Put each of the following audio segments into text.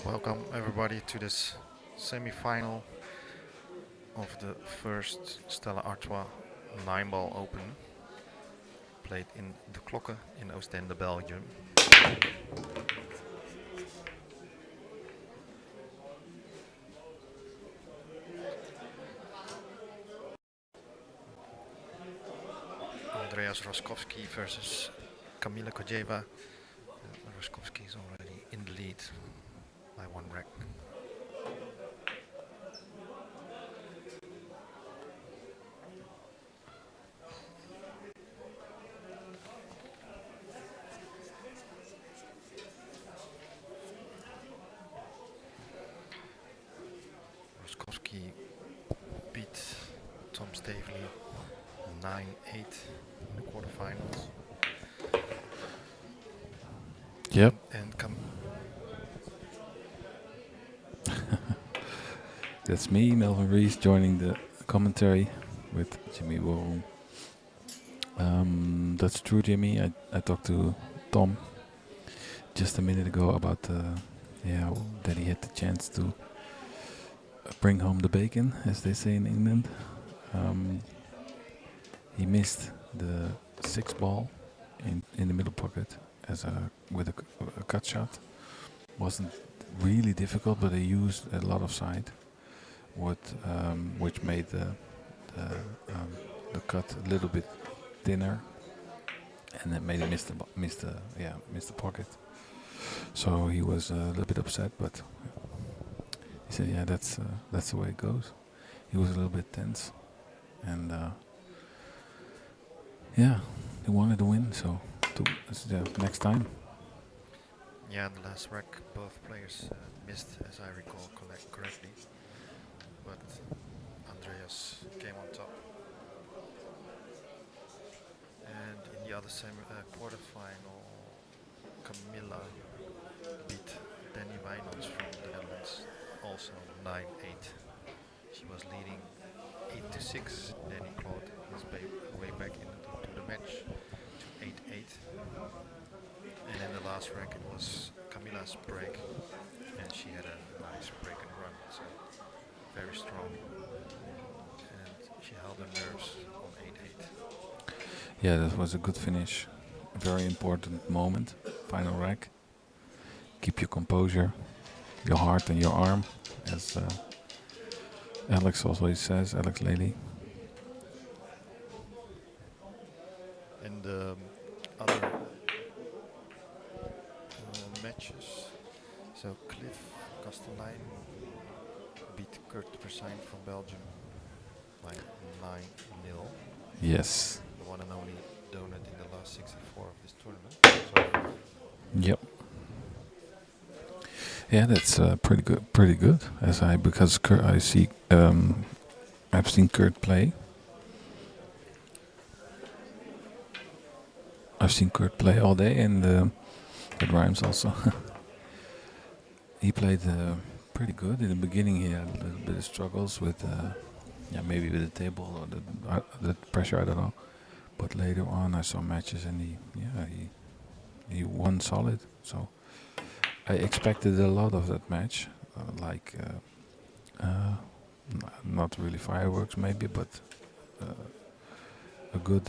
Welcome everybody to this semi-final of the first Stella Artois 9-ball Open, played in the Klokke in Oostende, Belgium. Andreas Roschkowsky versus Kamila Khodjaeva. Roschkowsky is already in the lead by one rack. Roschkowsky beat Tom Stavely 9-8 in the quarterfinals. Yep. And That's me, Melvin Rees, joining the commentary with Jimmy Warren. That's true, Jimmy. I talked to Tom just a minute ago about that he had the chance to bring home the bacon, as they say in England. He missed the 6-ball in the middle pocket with a cut shot. Wasn't really difficult, but he used a lot of side, which made the cut a little bit thinner, and that made him miss the pocket. So he was a little bit upset, but he said, "Yeah, that's the way it goes." He was a little bit tense, and he wanted to win. So next time. yeah, the last rack, both players missed, as I recall correctly. But Andreas came on top. And in the other quarterfinal, Kamila beat Danny Wijnands from the Netherlands, also 9-8. She was leading 8-6. Danny clawed his way back into the match to 8-8. And in the last rack it was Camila's break, and she had a nice break and run, so very strong. And she held her nerves on 8-8. Yeah, that was a good finish. Very important moment. Final rack. Keep your composure, your heart and your arm, as Alex always says, Alex Lely. And other matches. So Cliff Kastelein beat Kurt Persijn from Belgium by 9-0. Yes. The one and only donut in the last 64 of this tournament. Yep. Yeah, that's pretty good. Pretty good. Because I've seen Kurt play. I've seen Kurt play all day, and it rhymes also. He played pretty good in the beginning. He had a little bit of struggles with, maybe with the table or the pressure. I don't know. But later on, I saw matches, and he won solid. So I expected a lot of that match, not really fireworks maybe, but a good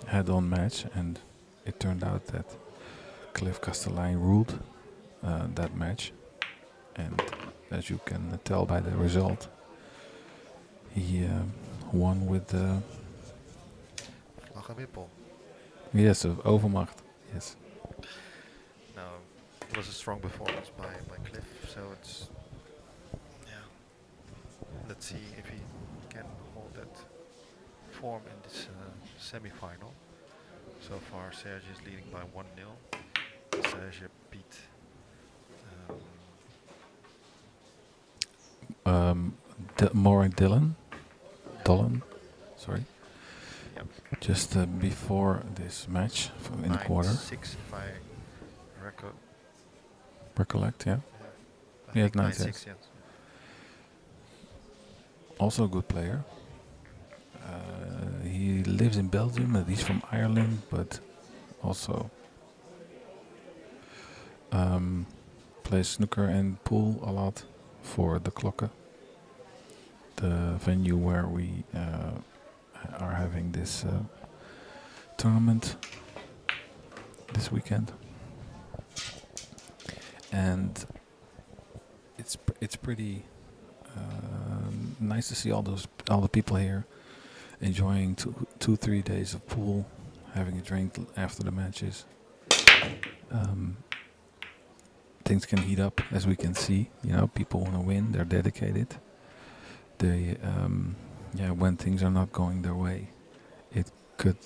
head-on match, and it turned out that Cliff Kastelein ruled that match, and as you can tell by the result, he won with Vlaggenwippel. yes, Overmacht. Yes. Now, it was a strong performance by Cliff, so it's, let's see if he can hold that form in this semi-final. So far, Serge is leading by 1-0. Serge beat More Dolan, sorry. Yep. Just before this match in the quarter. 9-6 if I recollect, yeah. I think 9-6, yes. Also a good player. He lives in Belgium, and he's from Ireland, but also play snooker and pool a lot for the Klokken, the venue where we are having this tournament this weekend. And it's pretty nice to see all the people here enjoying 2-3 days of pool, having a drink after the matches. Things can heat up, as we can see. You know, people want to win. They're dedicated. They, when things are not going their way, it could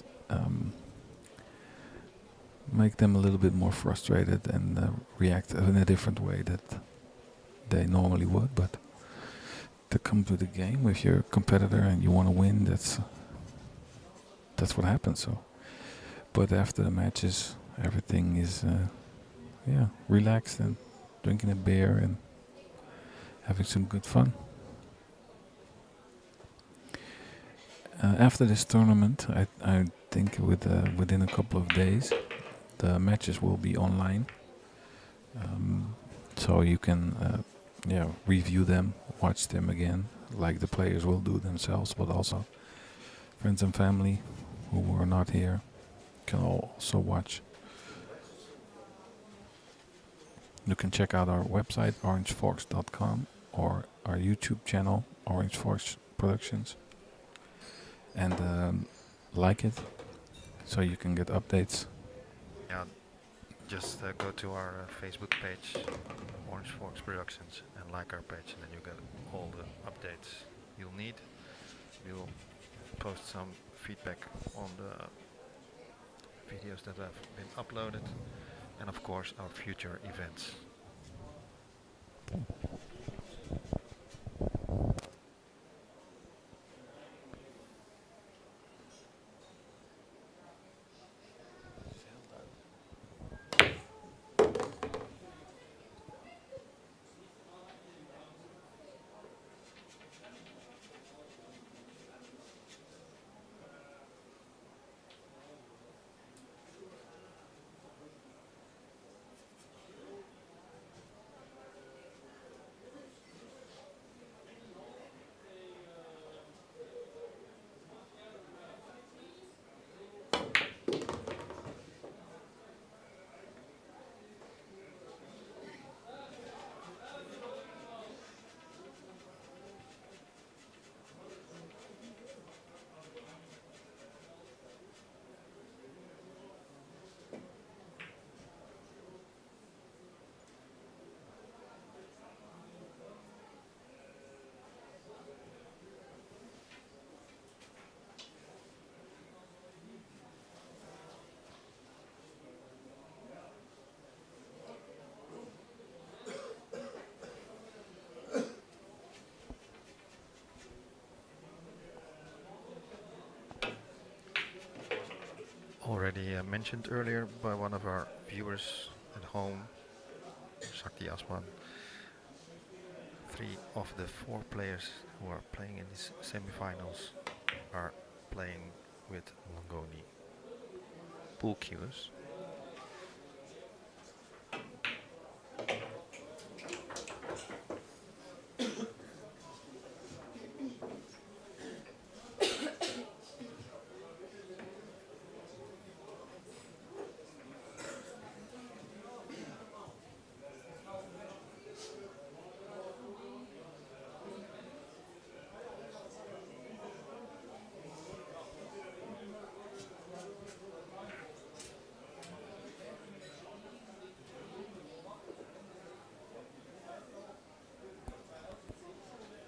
make them a little bit more frustrated and react in a different way that they normally would. But to come to the game with your competitor and you want to win, that's what happens. So, but after the matches, everything is relaxed and drinking a beer and having some good fun. After this tournament, I think within a couple of days, the matches will be online, so you can review them, watch them again, like the players will do themselves, but also friends and family who were not here can also watch. You can check out our website, orangefox.com, or our YouTube channel, Orange Fox Productions, and like it so you can get updates. Yeah, just go to our Facebook page, Orange Fox Productions, and like our page, and then you get all the updates you'll need. We'll post some feedback on the videos that have been uploaded, and of course our future events. Already mentioned earlier by one of our viewers at home, Sakti Asman, 3 of the 4 players who are playing in these semifinals are playing with Longoni pool cues.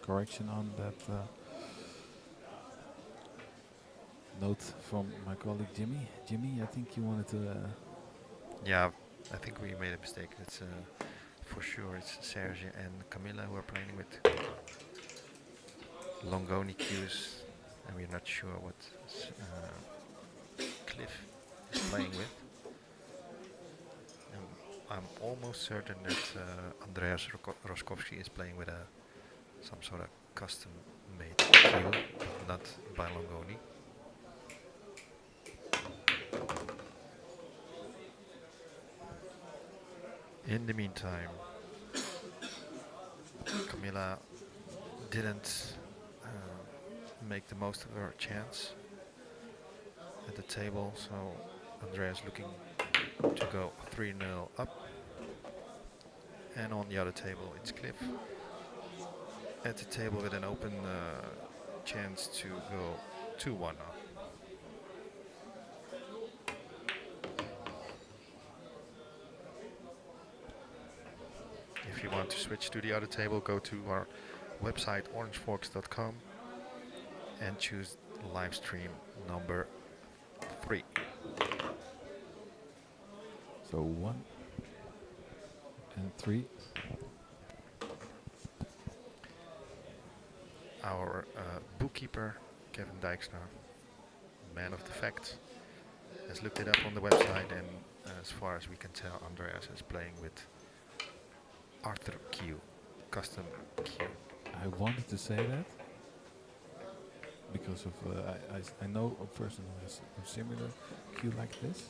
Correction on that note from my colleague Jimmy. Jimmy, I think you wanted to... Yeah, I think we made a mistake. It's for sure it's Serge and Kamila who are playing with Longoni cues, and we're not sure what Cliff is playing with. And I'm almost certain that Andreas Roschkowsky is playing with some sort of custom-made cue, but not by Longoni. In the meantime, Kamila didn't make the most of her chance at the table, so Andreas looking to go 3-0 up. And on the other table it's Cliff at the table with an open chance to go 2-1 up. If you want to switch to the other table, go to our website orangeforks.com and choose live stream number 3. So 1 and 3. Our bookkeeper, Kevin Dijkstra, man of the facts, has looked it up on the website, and as far as we can tell, Andreas is playing with Arthur Q, custom Q. I wanted to say that because of I know a person who has a similar cue like this,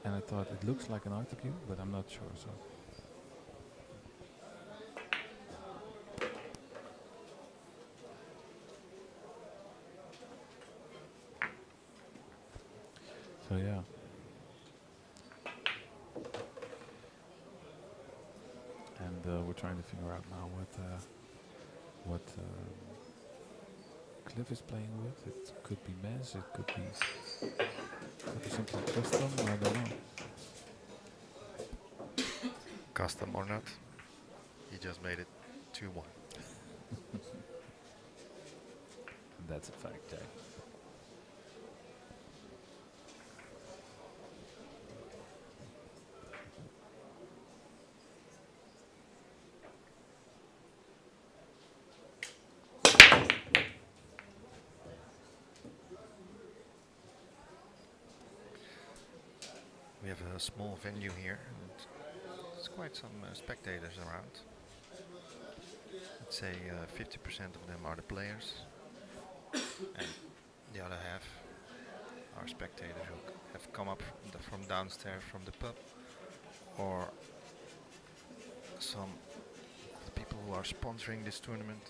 and I thought it looks like an Artois cue, but I'm not sure. So yeah. And we're trying to figure out now what Cliff is playing with. It could be Mez, it could be something custom, I don't know. Custom or not, he just made it 2-1. That's a fact, Jack. We have a small venue here, and there's quite some spectators around. I'd say 50% of them are the players, and the other half are spectators who have come up from downstairs from the pub, or some of the people who are sponsoring this tournament.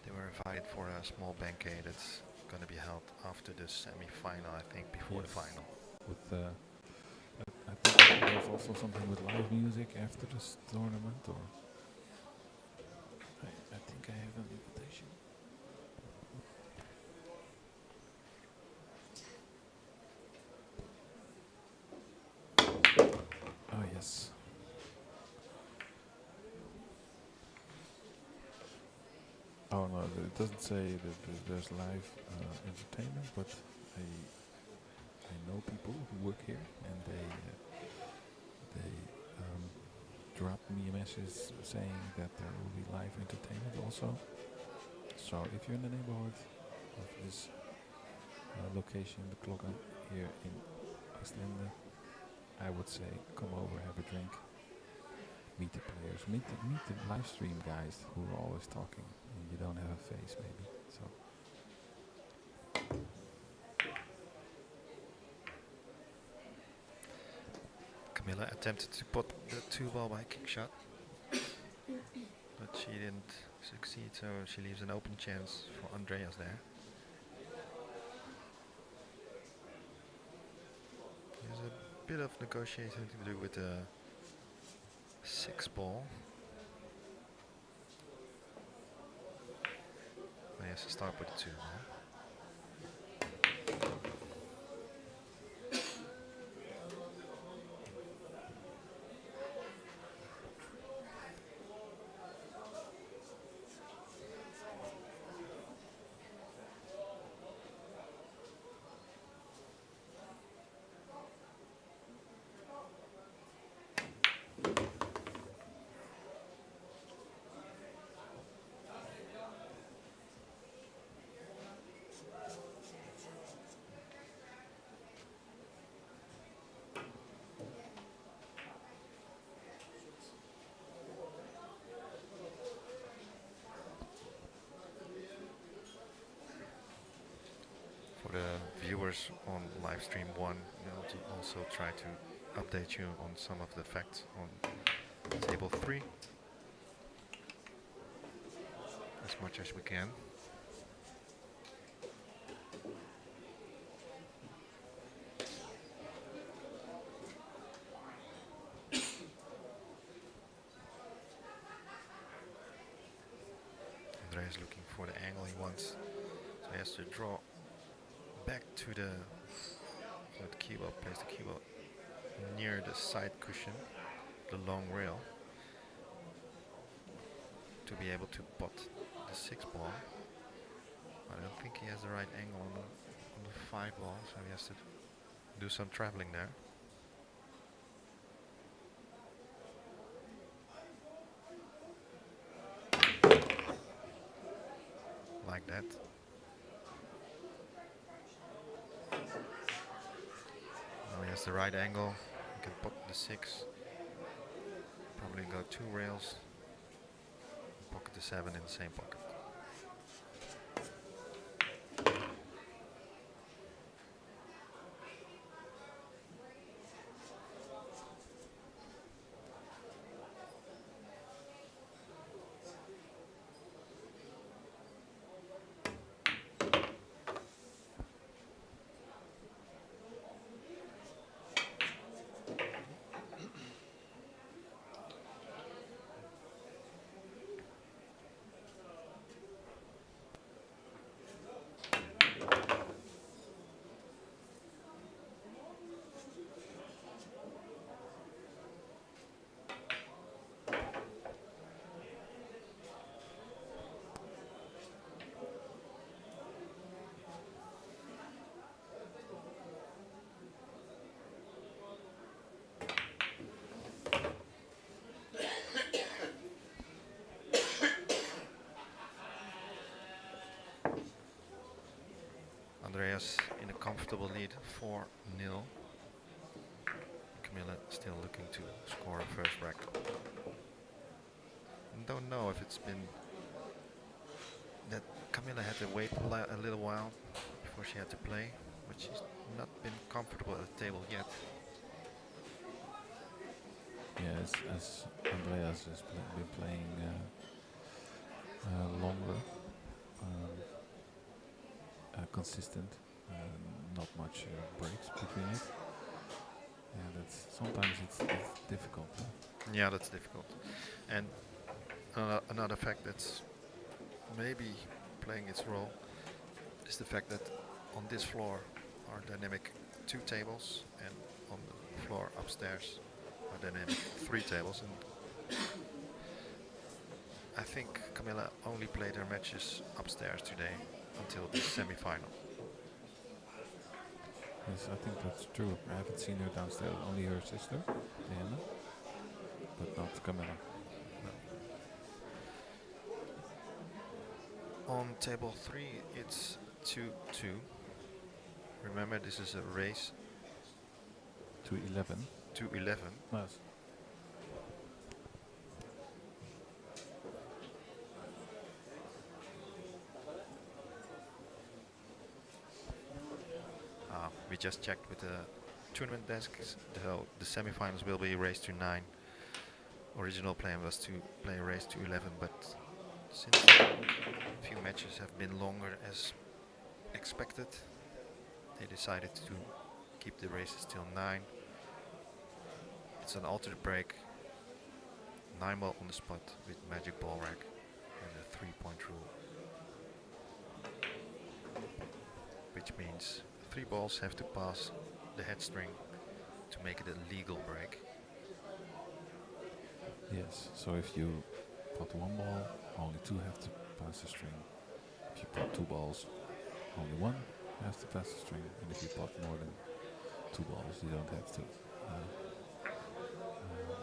They were invited for a small banquet that's going to be held after the semi-final, I think, before the final. With I think there's also something with live music after this tournament, or I think I have an invitation. Oh yes. Oh no, it doesn't say that there's live entertainment, but I know people who work here, and they dropped me a message saying that there will be live entertainment also. So if you're in the neighborhood of this location, the clock here in Iceland, I would say come over, have a drink, meet the players, meet the live stream guys who are always talking, and you don't have a face maybe. So Kamila attempted to put the 2-ball by kick shot, but she didn't succeed, so she leaves an open chance for Andreas there. There's a bit of negotiating to do with the 6-ball. But he has to start with the 2-ball. The viewers on live stream 1, we'll also try to update you on some of the facts on table 3. as much as we can. Andreas looking for the angle he wants, so he has to draw back to the keyboard, place the keyboard near the side cushion, the long rail, to be able to pot the 6 ball. I don't think he has the right angle on the 5 ball, so he has to do some traveling there. Like that. Now he has the right angle, he can pot the 6, probably go 2 rails, pocket the 7 in the same pocket. Andreas in a comfortable lead, 4-0. Kamila still looking to score a first rack. Don't know if it's been that Kamila had to wait a little while before she had to play, but she's not been comfortable at the table yet. Yeah, as Andreas has been playing longer, consistent, not much breaks between it. Yeah, that's sometimes it's difficult. Yeah, that's difficult. And another fact that's maybe playing its role is the fact that on this floor are dynamic 2 tables, and on the floor upstairs are dynamic 3 tables. And I think Kamila only played her matches upstairs today until the semi-final. Yes, I think that's true. I haven't seen her downstairs, only her sister, Diana, but not Kamila. On table 3 it's 2-2. Remember, this is a race To 11. to 11. Yes. We just checked with the tournament desks. The semi-finals will be race to 9. Original plan was to play a race to 11, but since a few matches have been longer as expected, they decided to keep the races till 9. It's an altered break, 9 ball on the spot with magic ball rack and a 3-point rule, which means 3 balls have to pass the head string to make it a legal break. Yes, so if you pot 1 ball, only 2 have to pass the string. If you pot 2 balls, only 1 has to pass the string. And if you pot more than 2 balls, you don't have to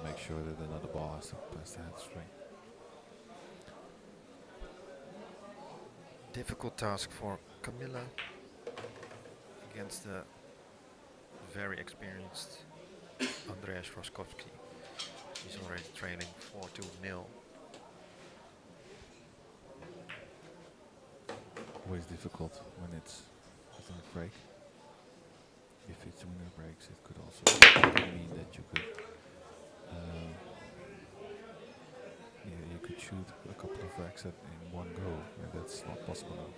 make sure that another ball has to pass the head string. Difficult task for Kamila against the very experienced Andreas Roschkowsky. He's already trailing 4-0. Always difficult when it's a break. If it's winner breaks, it could also mean that you could shoot a couple of racks in one go, and that's not possible now.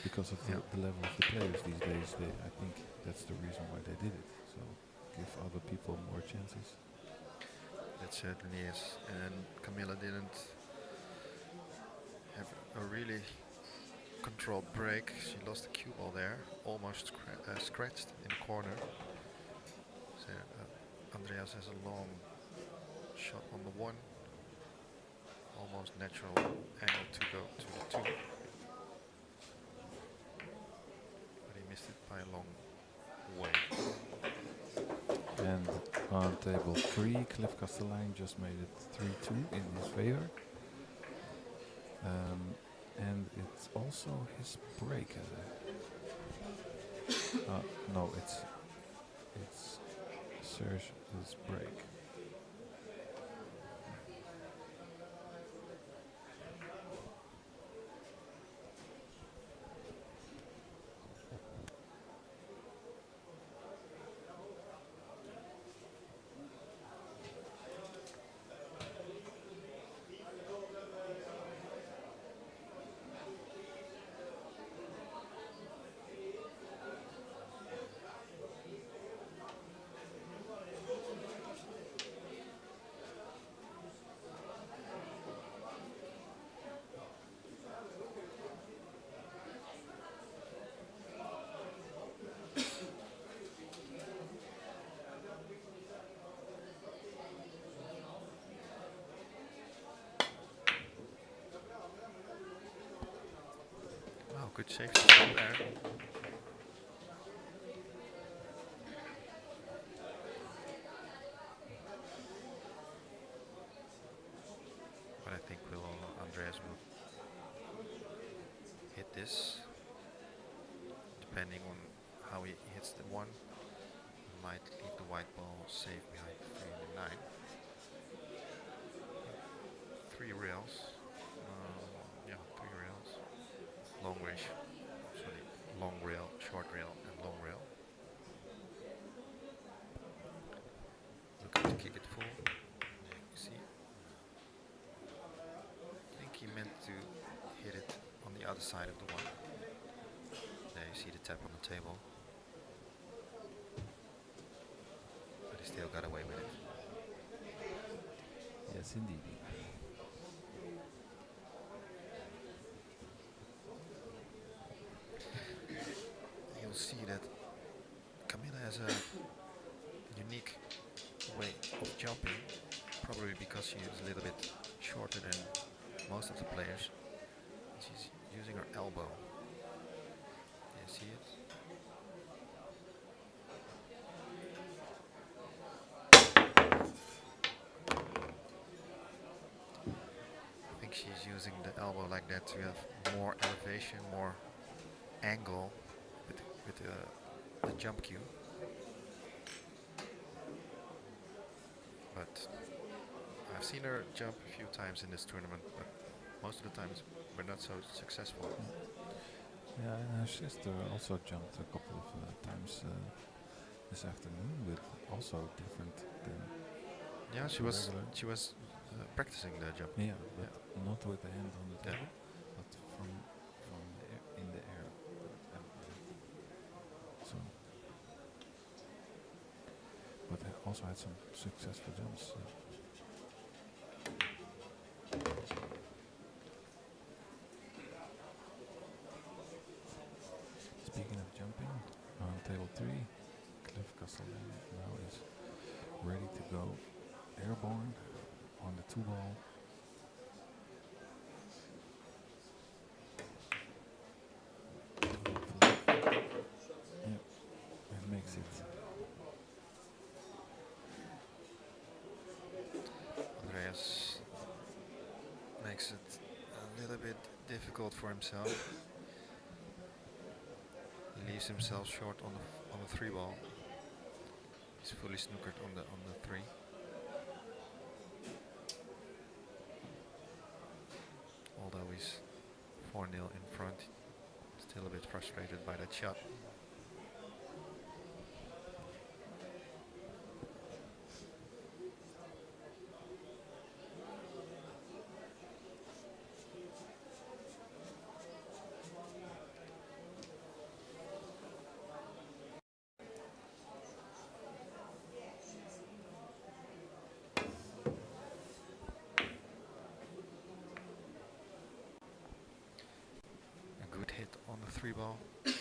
Because of Yeah. the level of the players these days, I think that's the reason why they did it. So give other people more chances. That certainly is. And Kamila didn't have a really controlled break. She lost the cue ball there, almost scratched in the corner. So Andreas has a long shot on the one, almost natural angle to go to the two, but he missed it by a long way. And on table 3, Cliff Castellijn just made it 3-2 in his favor. And it's also his break. No, it's Serge's break. Wow, good safety from there. But I think Andreas will hit this, depending on how he hits the one. He might leave the white ball safe behind 3 and 9. 3 rails. Yeah, 3 rails. Long range. Sorry, long rail, short rail, and long rail. Looking to kick it full. There you see. I think he meant to hit it on the other side of the one. There you see the tap on the table. But he still got away with it. Yes, indeed. You'll see that Kamila has a unique way of jumping, probably because she is a little bit shorter than most of the players. She's using her elbow. You see it? I think she's using the elbow like that to have more elevation, more angle with the jump cue. But I've seen her jump a few times in this tournament, but most of the times we're not so successful. Yeah, and her sister also jumped a couple of times this afternoon, with also different than Yeah, she was practicing the jump. yeah, but not with the hand on the table, but from in the air. So, but I also had some successful jumps. Speaking of jumping, on table 3, Cliff Castellijn now is ready to go airborne on the 2 ball. Yep, and makes it. Andreas makes it a little bit difficult for himself. He leaves himself short on the 3 ball. He's fully snookered on the 3. Although he's 4-0 in front, still a bit frustrated by that shot. 3 ball. But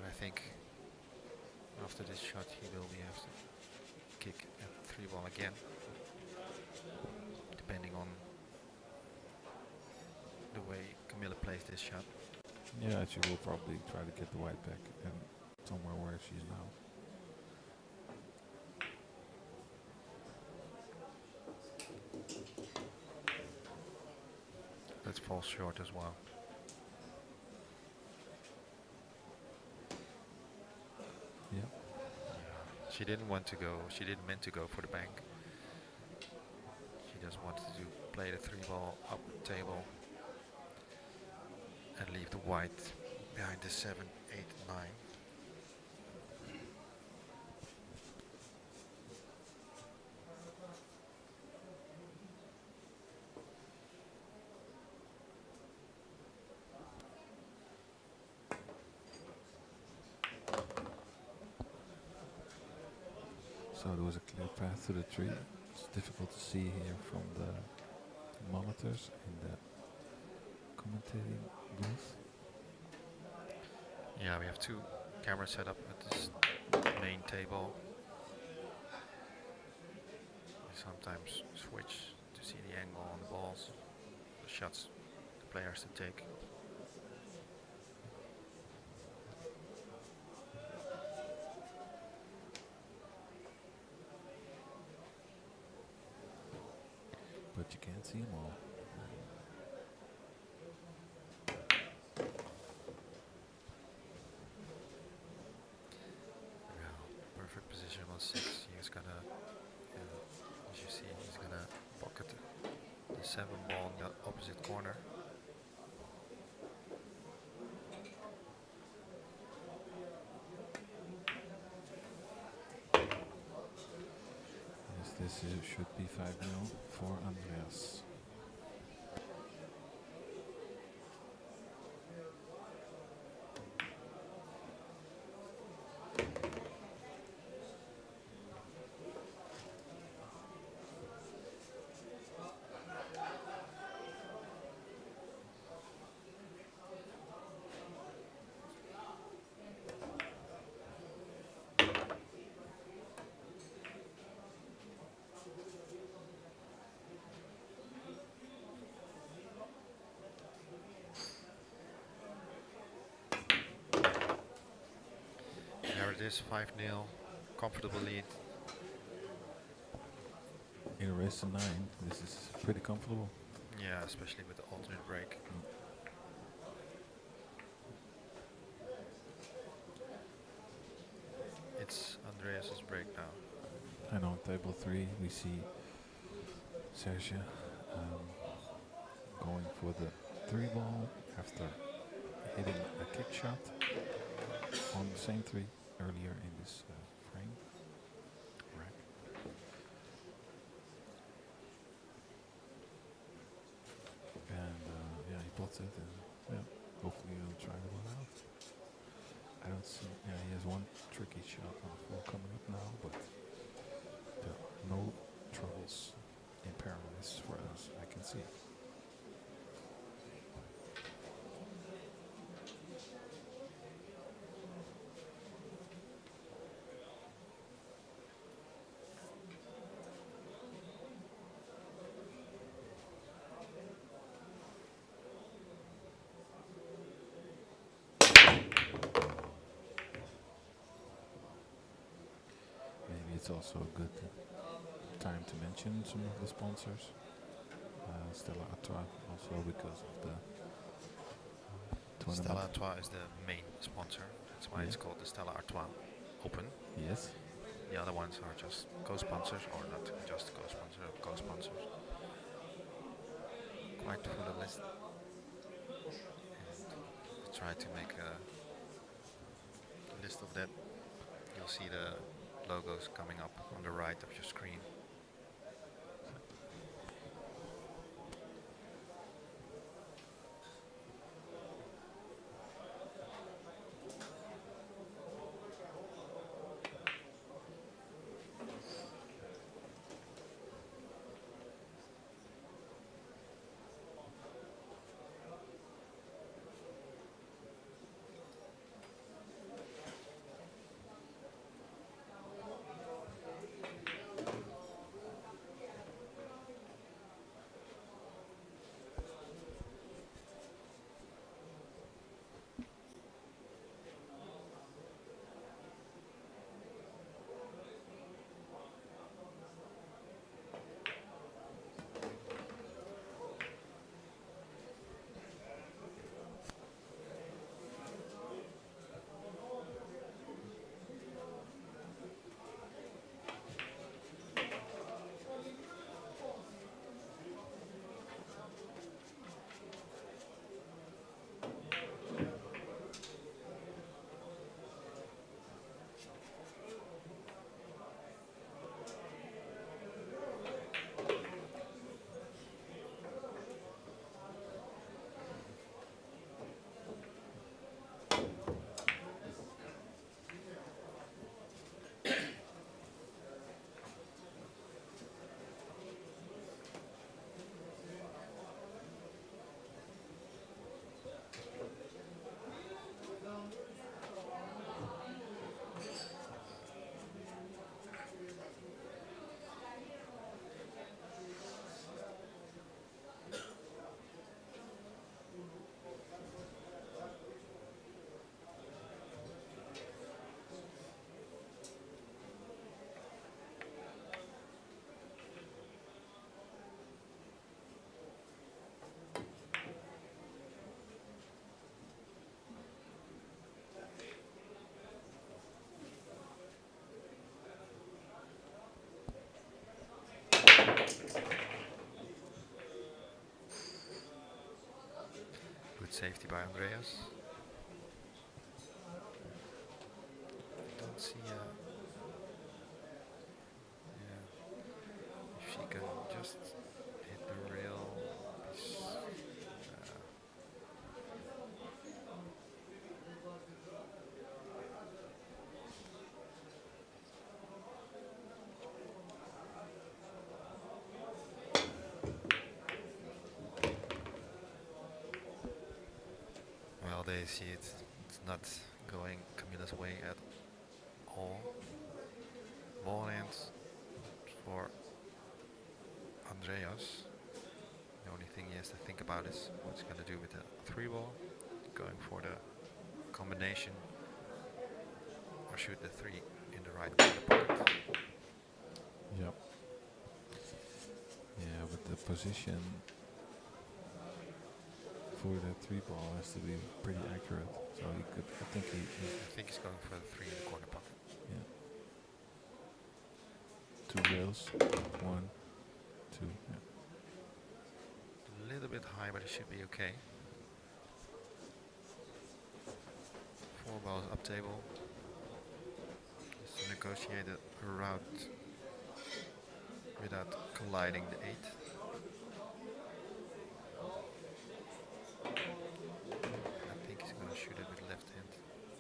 I think after this shot he will be have to kick at 3 ball again, depending on the way Kamila plays this shot. Yeah, she will probably try to get the white back and somewhere where she's now. That falls short as well. Yeah. She didn't want to go, she didn't meant to go for the bank. She just wanted to play the 3 ball up the table and leave the white behind the 7, 8, 9. So there was a clear path to the tree. It's difficult to see here from the monitors in the commentating booth. Yeah, we have 2 cameras set up at this main table. We sometimes switch to see the angle on the balls, the shots the players to take. But you can't see them all. Yeah, perfect position on 6. He's gonna, as you see, he's gonna pocket the 7 ball in the opposite corner. Yes, this should be 5-0 for Andreas. There it is, 5-0, comfortable lead. In a race to 9, this is pretty comfortable. Yeah, especially with the alternate break. It's Andreas's break now. And on table 3 we see Sergio going for the 3 ball after hitting a kick shot on the same 3 earlier in this frame. Right. And yeah, he pots it, and yeah, hopefully he'll try the one out. I don't see, yeah, he has one tricky shot on the floor coming up now, but there are no troubles in paradise for us, I can see. Maybe it's also a good time to mention some of the sponsors. Stella Artois, also because of the tournament. Stella Artois is the main sponsor. That's why it's called the Stella Artois Open. Yes. The other ones are just co-sponsors, or not just co-sponsors, co-sponsors. Quite full of list. And try to make a list of that. You'll see the logos coming up on the right of your screen. safety by Andreas. Don't see yeah, if she can just hit the rail. Well, they see it's not going Camila's way at all. Ball ends for Andreas. The only thing he has to think about is what he's going to do with the 3-ball. Going for the combination or shoot the 3 in the right corner pocket. Yep. Yeah, but the position for the 3-ball has to be pretty accurate. So he could, I think he's going for the 3 in the corner pocket. Yeah. 2 rails, 1, 2. Yeah. A little bit high, but it should be okay. 4 balls up table. Just to negotiate a route without colliding the 8. I think he's going to shoot it with left hand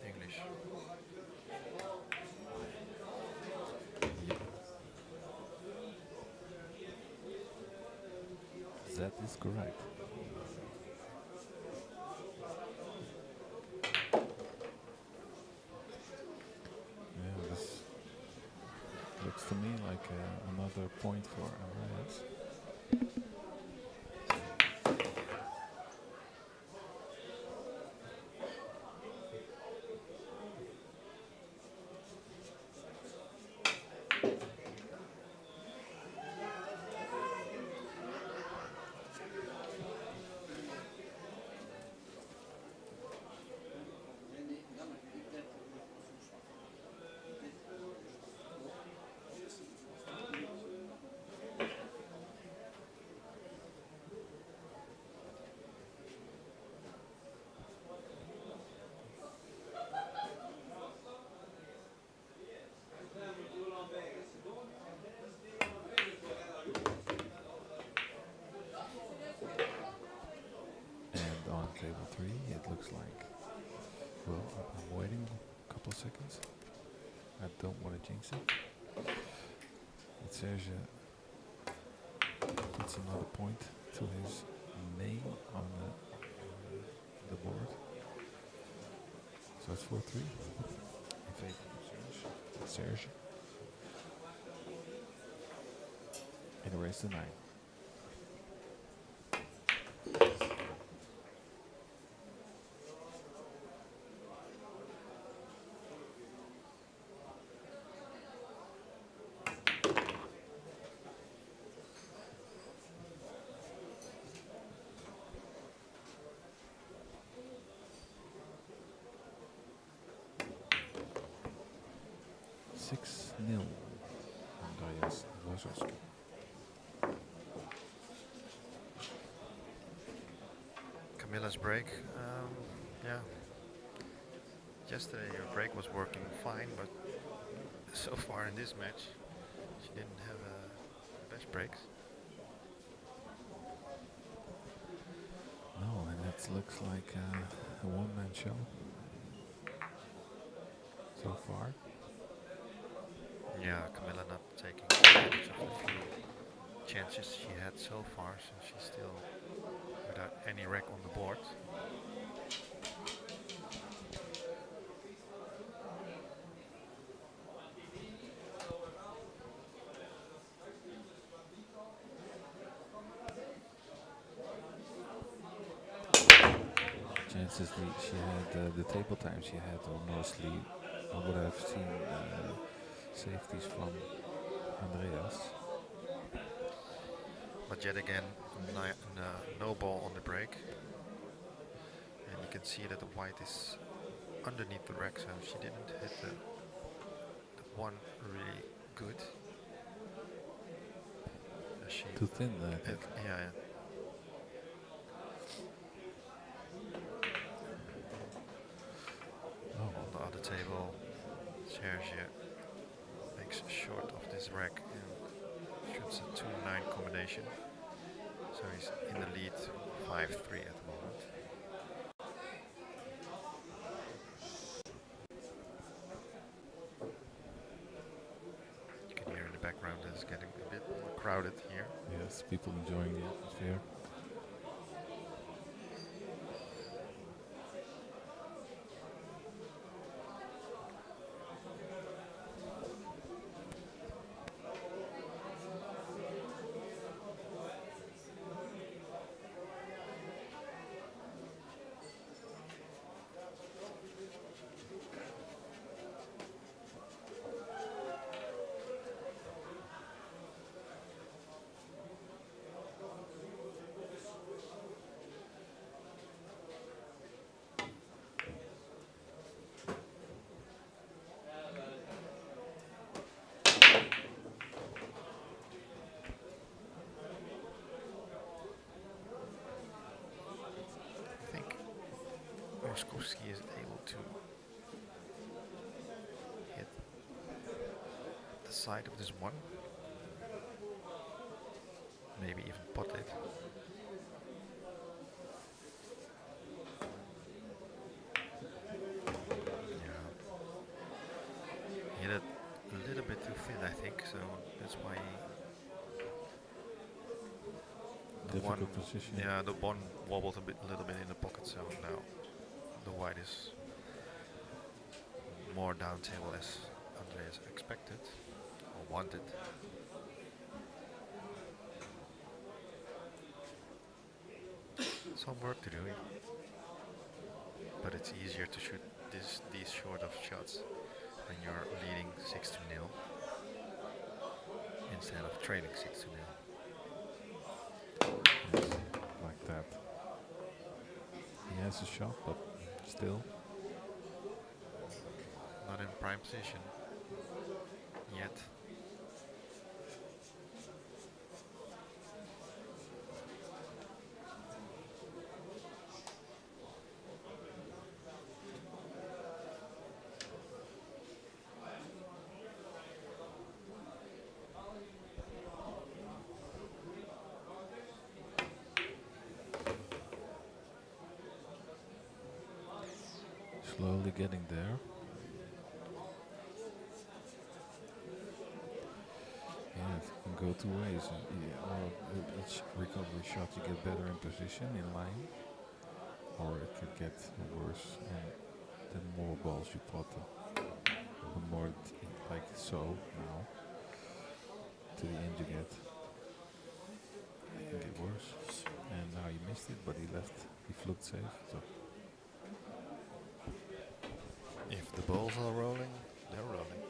English. That is correct. Yeah, this looks to me like another point for Andreas. Table 3, it looks like, well, I'm waiting a couple seconds. I don't want to jinx it. Serge puts another point to his name on the board. So it's 4-3 in favor of Serge. And a race to 9. Andreas Roschkowsky. Kamila's break, yeah. Yesterday her break was working fine, but so far in this match, she didn't have the best breaks. No, and it looks like a one-man show so far. Yeah, Kamila not taking advantage of the few chances she had so far, so she's still without any wreck on the board. Chances she had the table time she had, or mostly I would have seen safeties from Andreas. But yet again, no ball on the break. And you can see that the white is underneath the rack, so she didn't hit the one really good. Too thin, I think. Yeah. makes short of this rack and shoots a 2-9 combination. So he's in the lead 5-3 at the moment. You can hear in the background that it's getting a bit more crowded here. Yes, people enjoying the atmosphere. I think Roschkowsky is able to hit the side of this one. Maybe even pot it. Yeah. Hit it a little bit too thin, I think, so that's why the one, Difficult position. yeah, the one wobbled a little bit in the pocket, so now the white is more down table as Andreas expected or wanted. Some work to do, but it's easier to shoot these short of shots when you're leading 6-0 instead of trailing 6-0. Yes, like that. He has a shot, but still. Not in prime position yet. Slowly getting there. Yeah, it can go two ways. Or each recovery shot you get better in position, in line, or it could get worse, and the more balls you pot, the more like so now. To the end you get. It can get worse. And now he missed it, but he fluked safe. So If the balls are rolling, they're rolling.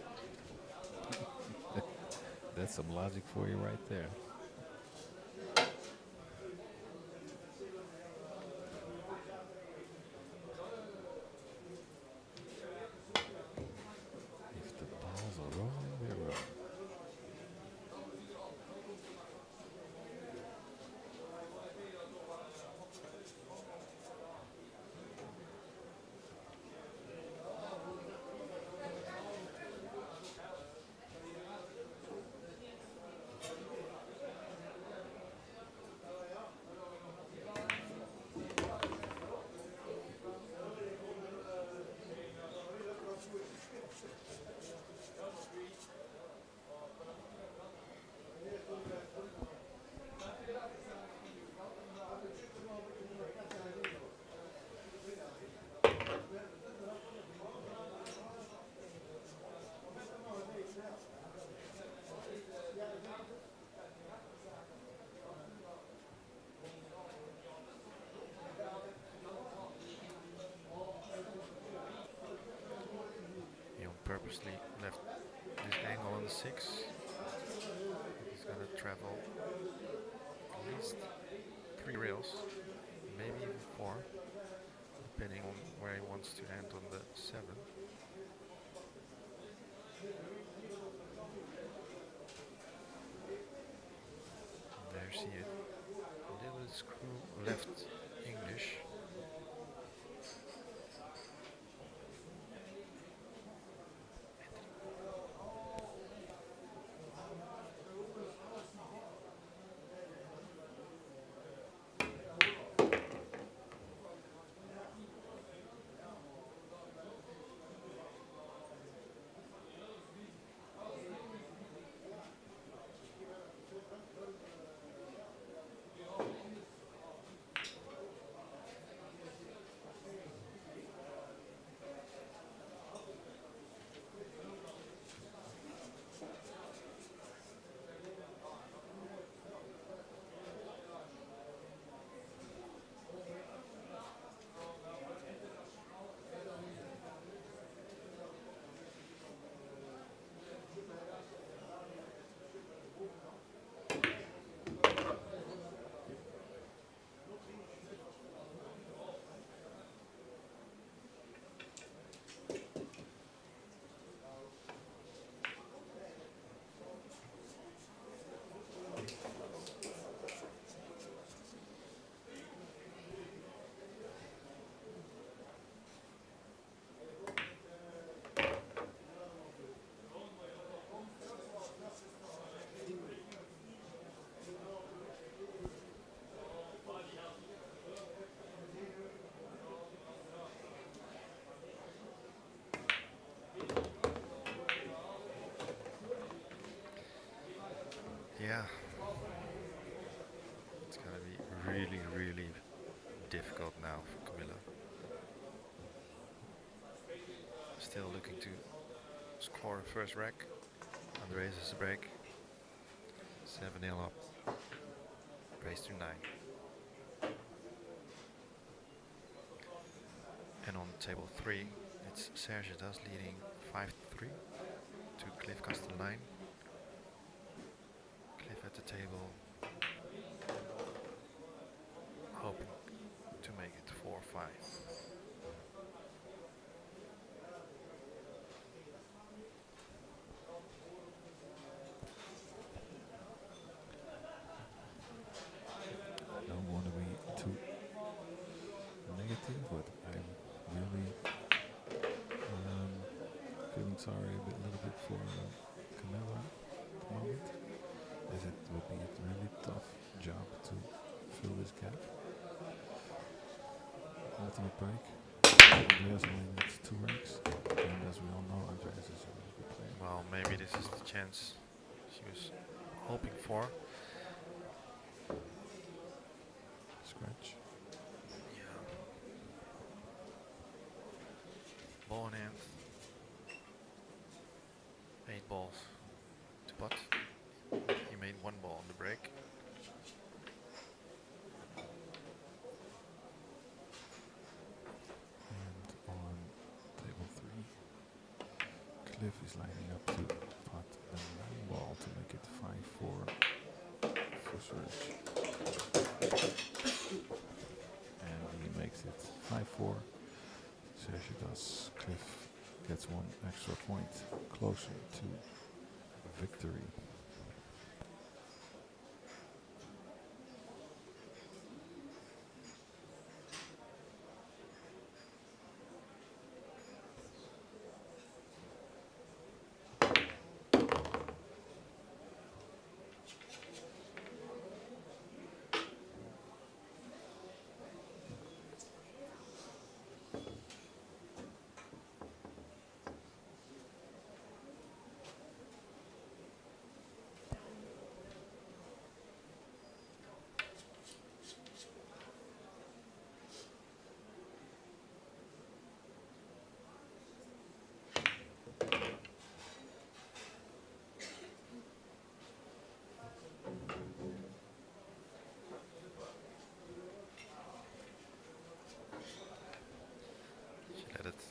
that's some logic for you right there. If the balls are rolling, they're rolling. Purposely left this angle on the 6. He's gonna travel at least 3 rails, maybe even 4, depending on where he wants to end on the 7. And there you see it. A little screw left English. Yeah, it's gonna be really, really difficult now for Kamila. Still looking to score a first rack. Andreas is a break. 7-0 up. Race to 9. And on table 3, it's Sergetas leading 5-3 to Cliff Castelline. Cliff at the table, hoping to make it 4-5. I don't want to be too negative, but I'm really feeling sorry a little bit for Kamila at the moment, as it will be a really tough job to fill this gap. Ultimate break. Andreas only needs 2 ranks, and as we all know, Andreas is a really good player. Well, maybe this is the chance she was hoping for. Scratch. Yeah. Ball in hand. 8 balls to pot. He made 1 ball on the break. And on table 3, Cliff is lining up to pot the 9 ball to make it 5-4 for Surge. And he makes it 5-4. Sergetas Cliff gets 1 extra point closer to victory. She let it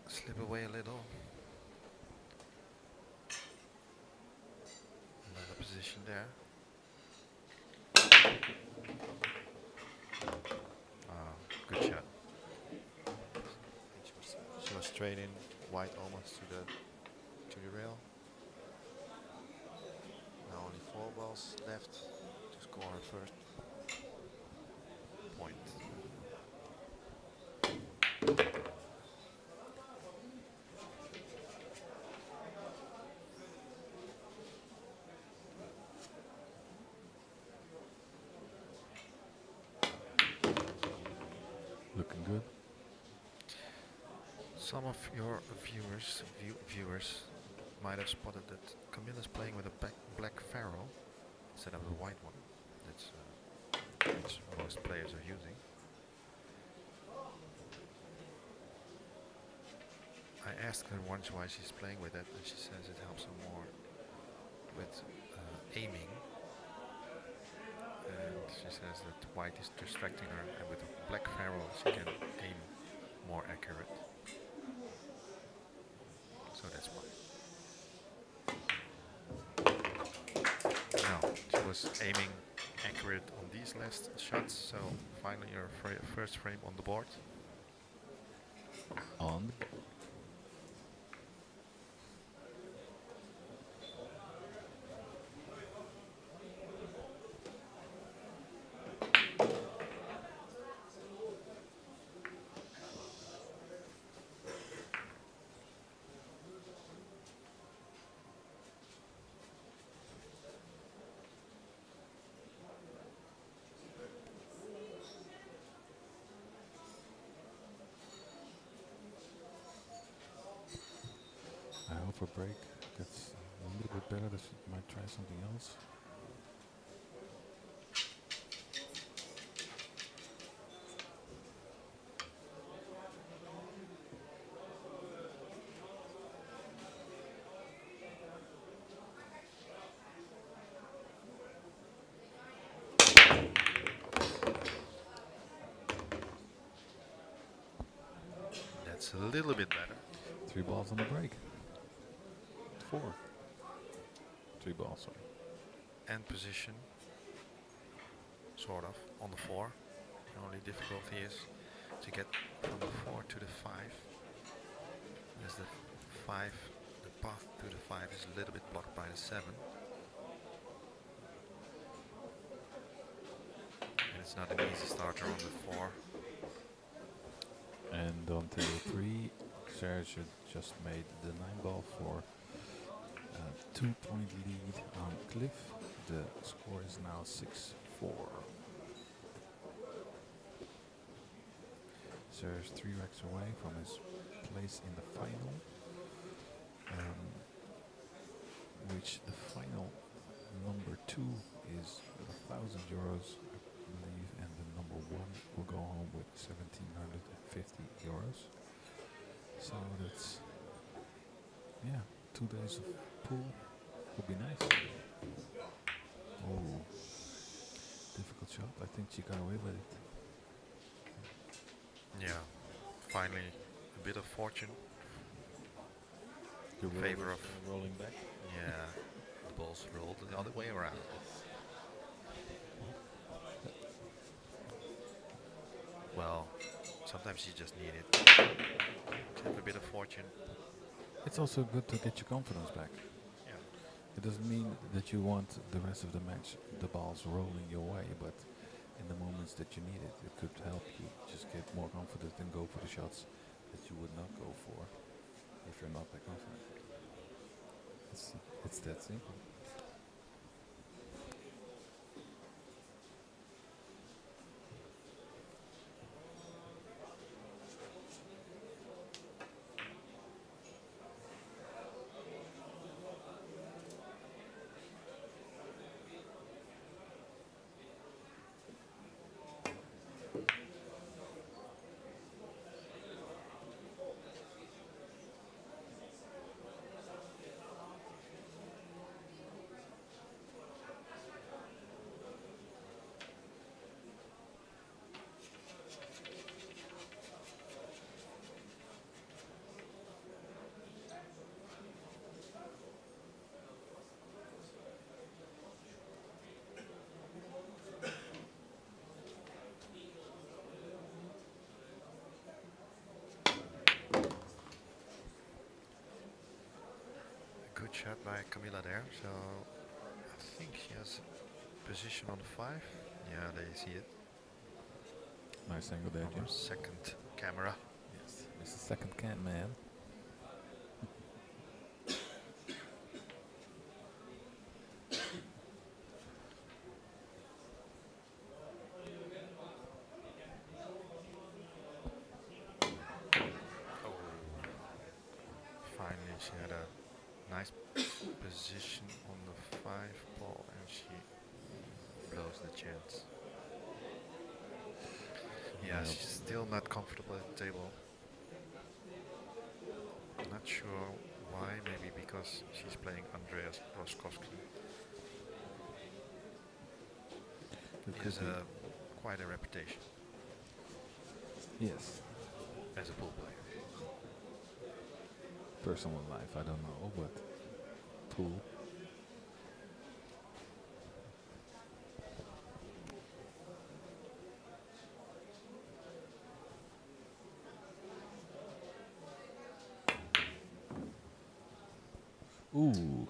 slip away a little. Another position there. Good shot. She was straight in, white almost to the rail. Now only 4 balls left to score her first point. Looking good. Some of your viewers might have spotted that Camilla's playing with a black pharaoh instead of the white one. That's which most players are using. I asked her once why she's playing with that, and she says it helps her more with aiming. And she says that white is distracting her, and with a black pharaoh she can aim more accurate. So that's why. Now, she was aiming accurate on these last shots, so finally your first frame on the board. On the I hope her break gets a little bit better, that she might try something else. little bit better. 3 balls on the break. 4. 3 balls, sorry. End position, sort of, on the 4. The only difficulty is to get from the 4 to the 5. As the 5, the path to the 5 is a little bit blocked by the 7. And it's not an easy starter on the 4. And on table 3, Serge just made the 9 ball for a 2-point lead on Cliff. The score is now 6-4. Serge 3 racks away from his place in the final, which the final number 2 is €1,000, I believe, and the number 1 will go home with €1,750. So that's, yeah, 2 days of pool would be nice. Oh, difficult shot. I think she got away with it. Yeah, finally a bit of fortune. The favor of rolling back. Yeah, the balls rolled the other way around. Well, sometimes you just need it. To have a bit of fortune. It's also good to get your confidence back. Yeah. It doesn't mean that you want the rest of the match the balls rolling your way, but in the moments that you need it, it could help you just get more confident and go for the shots that you would not go for if you're not that confident. It's that simple. Good shot by Kamila there. So I think she has position on the 5. Yeah, there you see it. Nice angle there, Our Jim. second camera. Yes, Mr. Second Cam Man. Oh, finally she had a nice position on the 5 ball and she blows the chance. Yeah, she's still not comfortable at the table. Not sure why, maybe because she's playing Andreas Roschkowsky. He has quite a reputation. Yes. As a pool player. Personal life, I don't know, but pool. Ooh.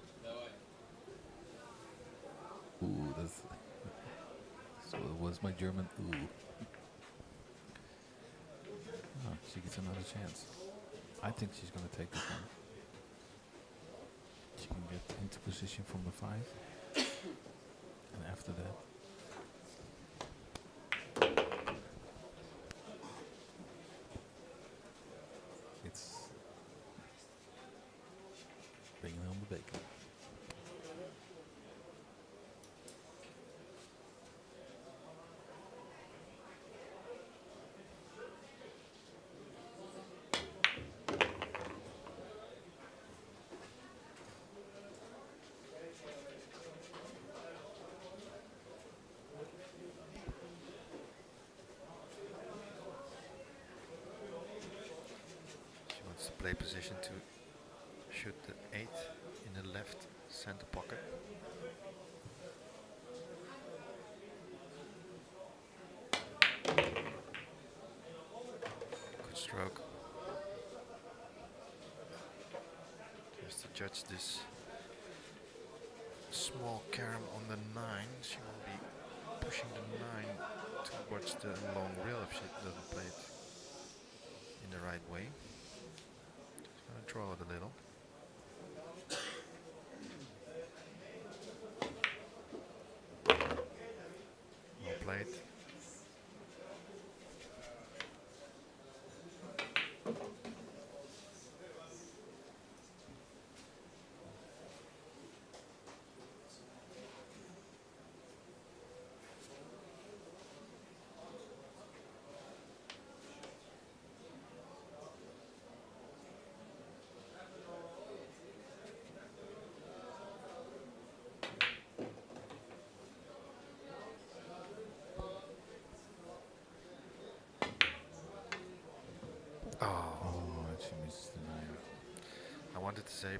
Ooh, that's so it was my German ooh. Oh, she gets another chance. I think she's gonna take this one. She can get into position from the 5. And after that it's bringing home the bacon. play position to shoot the 8 in the left center pocket. Good stroke. Just to judge this small carom on the 9, she will be pushing the 9 towards the long rail if she doesn't play it in the right way. Just gonna draw it a little. Well played. Oh, and she misses the 9. I wanted to say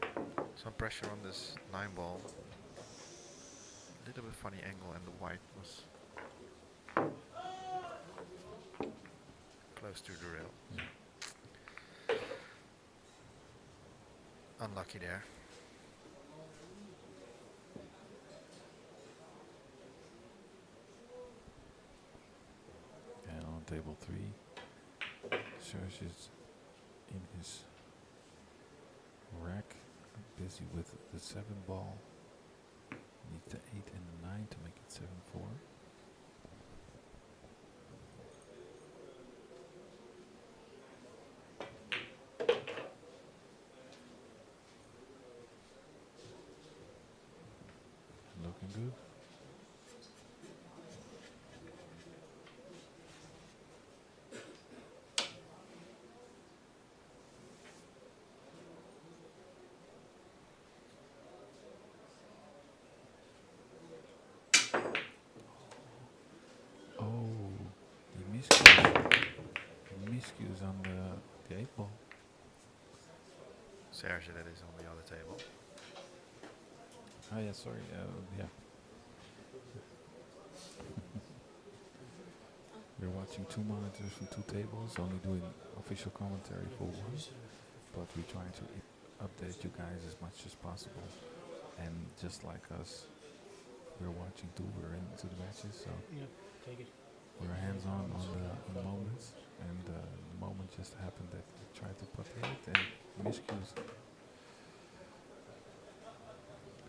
some pressure on this 9 ball. A little bit funny angle, and the white was close to the rail. Yeah. Unlucky there. And on table 3, Serge is in his rack, busy with the 7 ball. Needs the 8 and the 9 to make it 7-4. Looking good. Oh, he miscues on the 8 ball. Serge, that is on the other table. Oh yeah, sorry. Yeah. We're watching 2 monitors from 2 tables, only doing official commentary for 1. But we try to update you guys as much as possible. And just like us, we're watching too. We're into the matches, so Yeah, take it. we're hands-on on the moments. And the moment just happened that we tried to put the 8 and miscues.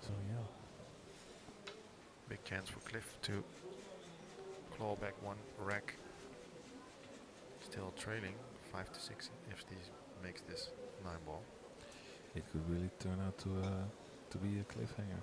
So yeah. Big chance for Cliff to claw back 1 rack. Still trailing 5-6 if he makes this 9 ball. It could really turn out to be a cliffhanger.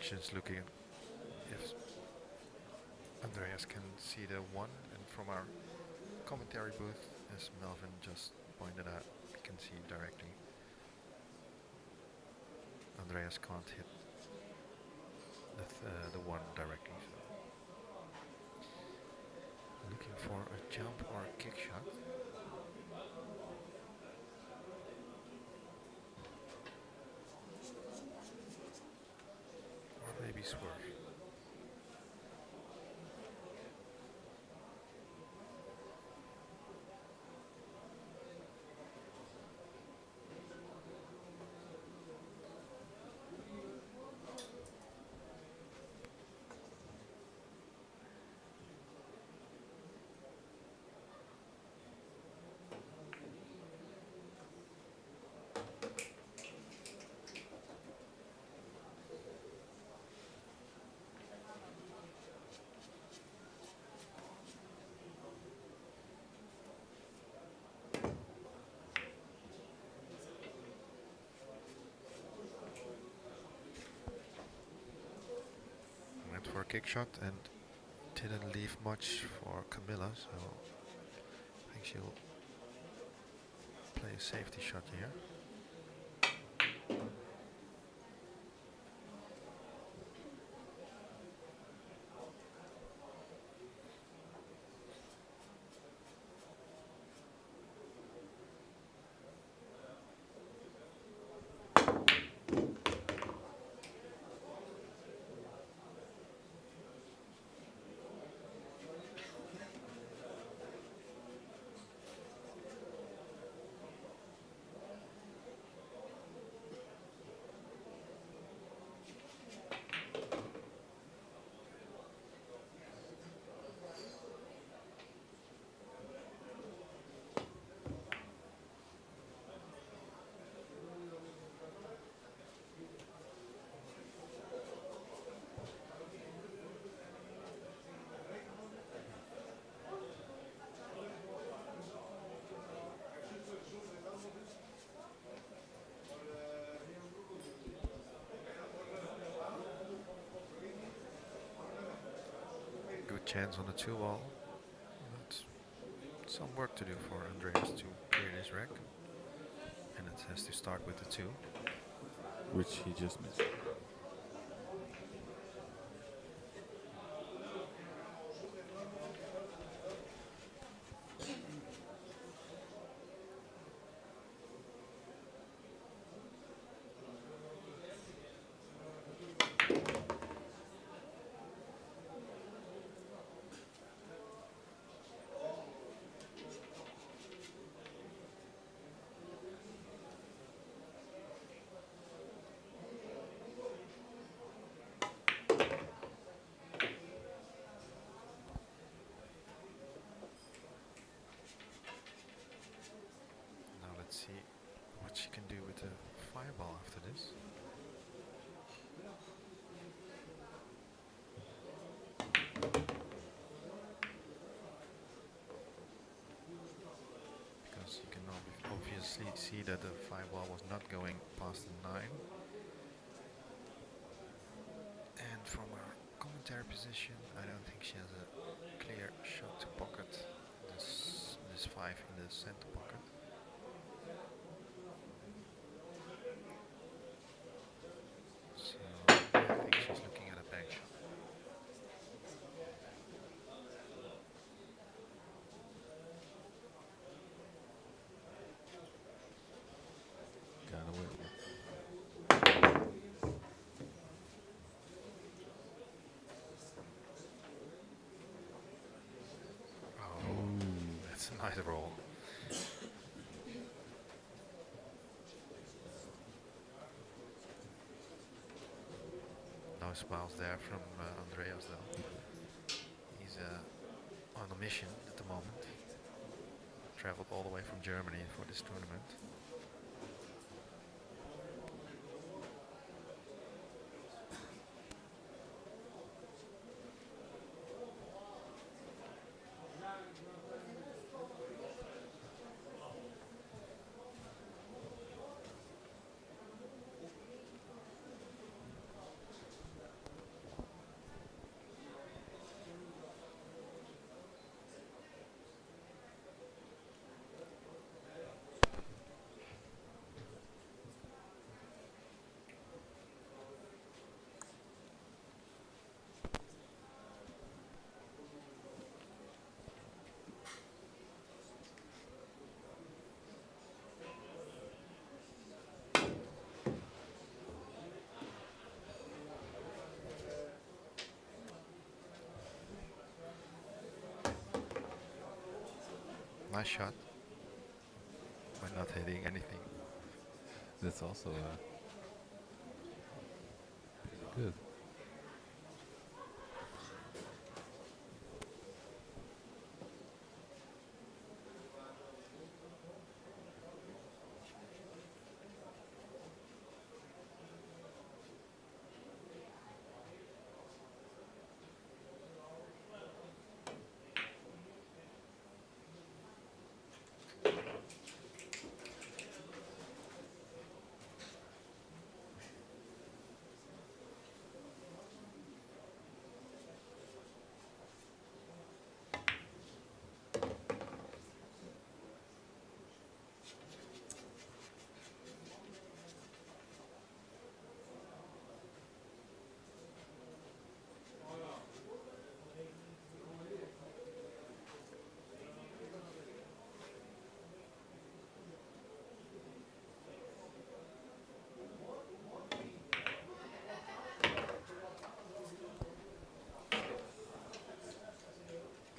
directions, looking if Andreas can see the one, and from our commentary booth, as Melvin just pointed out, we can see directly. Andreas can't hit the one directly. So. Looking for a jump or a kick shot. Or maybe swerve. Went for a kick shot and didn't leave much for Kamila, so I think she'll play a safety shot here. Good chance on the 2-ball, but some work to do for Andreas to clear this rack, and it has to start with the 2. Which he just missed. Let's see what she can do with the fireball after this. Because you can obviously see that the fireball was not going past the 9. And from our commentary position, I don't think she has a clear shot to pocket this 5 in the center pocket. So I think she's looking at a bank shot. Got away with it. That's a nice roll. No smiles there from Andreas though. He's on a mission at the moment. Traveled all the way from Germany for this tournament. Nice shot, but not hitting anything. That's also good.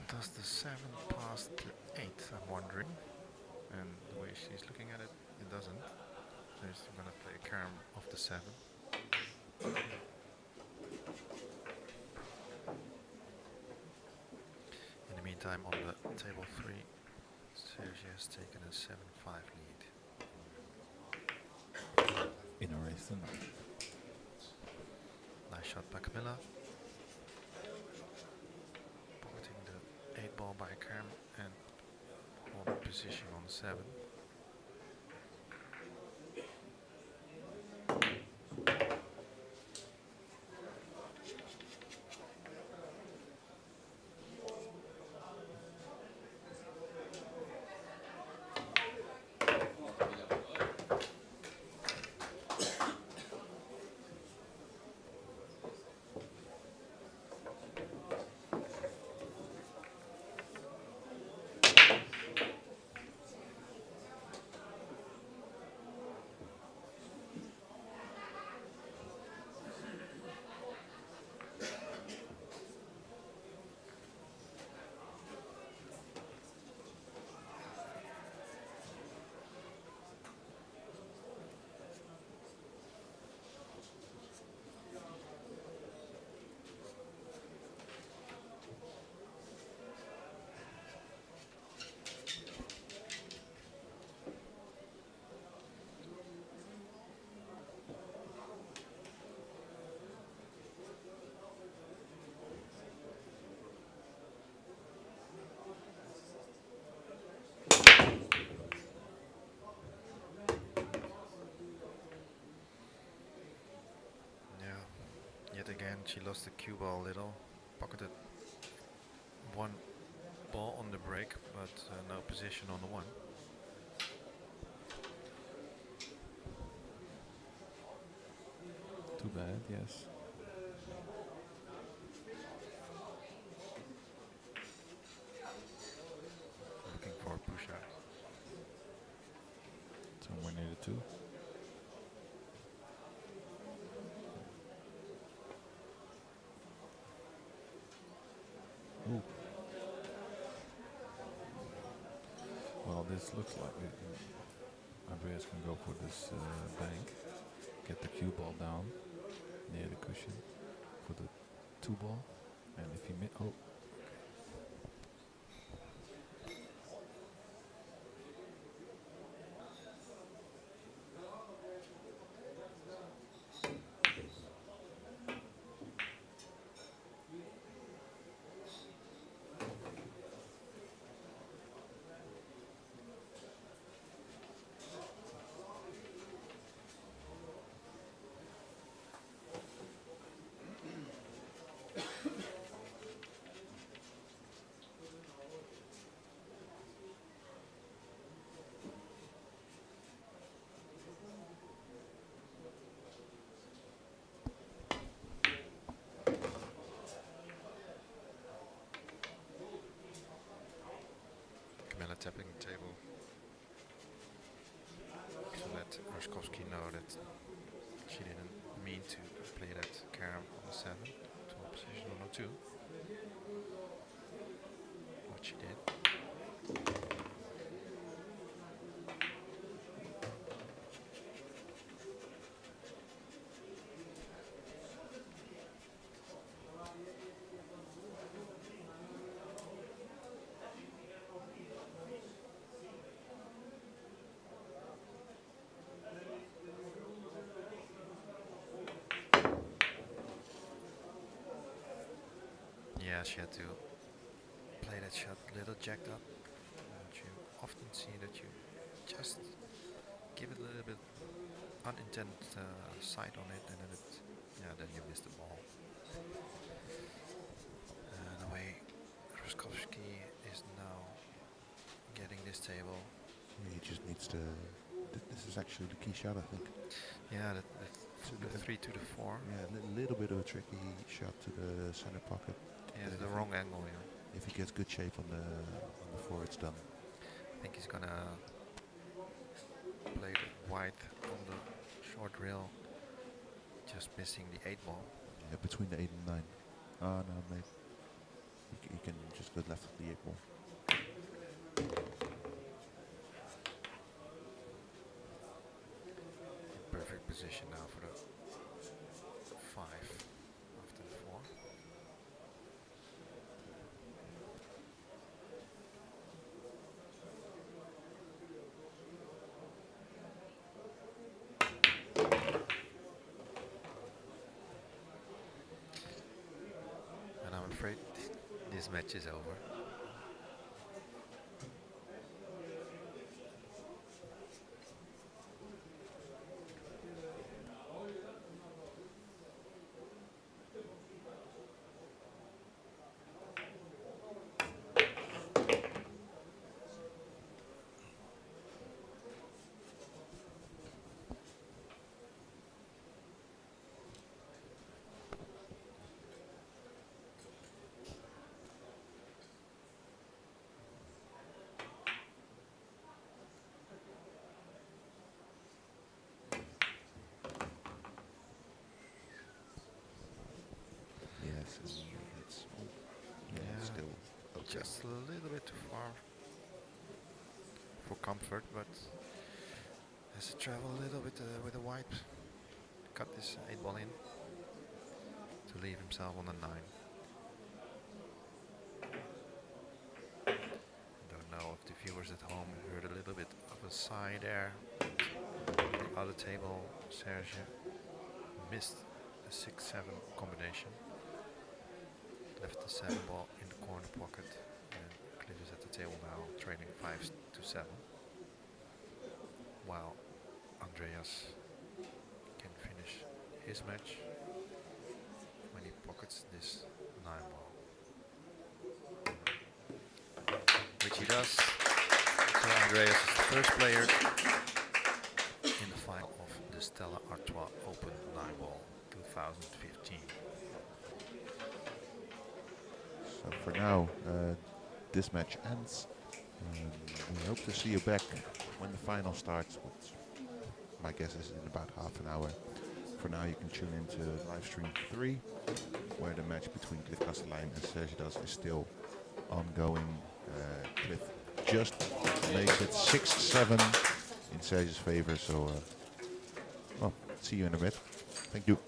Does the 7 pass the 8? I'm wondering. And the way she's looking at it, it doesn't. So she's gonna play a carom of the 7. In the meantime, on the table 3, Sergio has taken a 7-5 lead. In a race tonight. Nice shot by Kamila. Pocketing the 8 ball by Karam and holding position on the 7. Yet again, she lost the cue ball a little. Pocketed 1 ball on the break, but no position on the 1. Too bad, yes. Looking for a push out. Somewhere near the 2. Ooh. Well, this looks like Andreas can go for this bank, get the cue ball down near the cushion for the 2 ball, and if he oh, Kamila tapping the table to let Roschkowsky know that she didn't mean to play that carom on the 7 to a position on the 2. What she did. yeah, she had to play that shot a little jacked up. And you often see that you just give it a little bit unintended sight on it, and then you miss the ball. The way Roschkowsky is now getting this table. He just needs to. This is actually the key shot, I think. Yeah, the 3 to the 4. Yeah, a little bit of a tricky shot to the center pocket. Yeah, the wrong angle here. If he gets good shape on the 4, it's done. I think he's gonna play the wide on the short rail, just missing the 8 ball. Yeah, between the 8 and 9. Oh no, mate. You can just go left of the 8 ball. Perfect position now for the 5 after the 4. And I'm afraid this match is over. Yes, it's still okay. Just a little bit too far for comfort, but has to travel a little bit with a wipe. Cut this 8 ball in to leave himself on a 9. Don't know if the viewers at home heard a little bit of a sigh there. The other table, Serge missed a 6-7 combination. Left the 7 ball in the corner pocket, and Cliff is at the table now, trailing 5-7. While Andreas can finish his match when he pockets this 9 ball, which he does. So Andreas is the first player in the final of the Stella Artois Open 9 ball 2015. So for now, this match ends. We hope to see you back when the final starts, which my guess is in about half an hour. For now, you can tune into live stream 3, where the match between Cliff Kastelein and Serge Dos is still ongoing. Cliff just makes it 6-7 in Serge's favor, so well, see you in a bit. Thank you.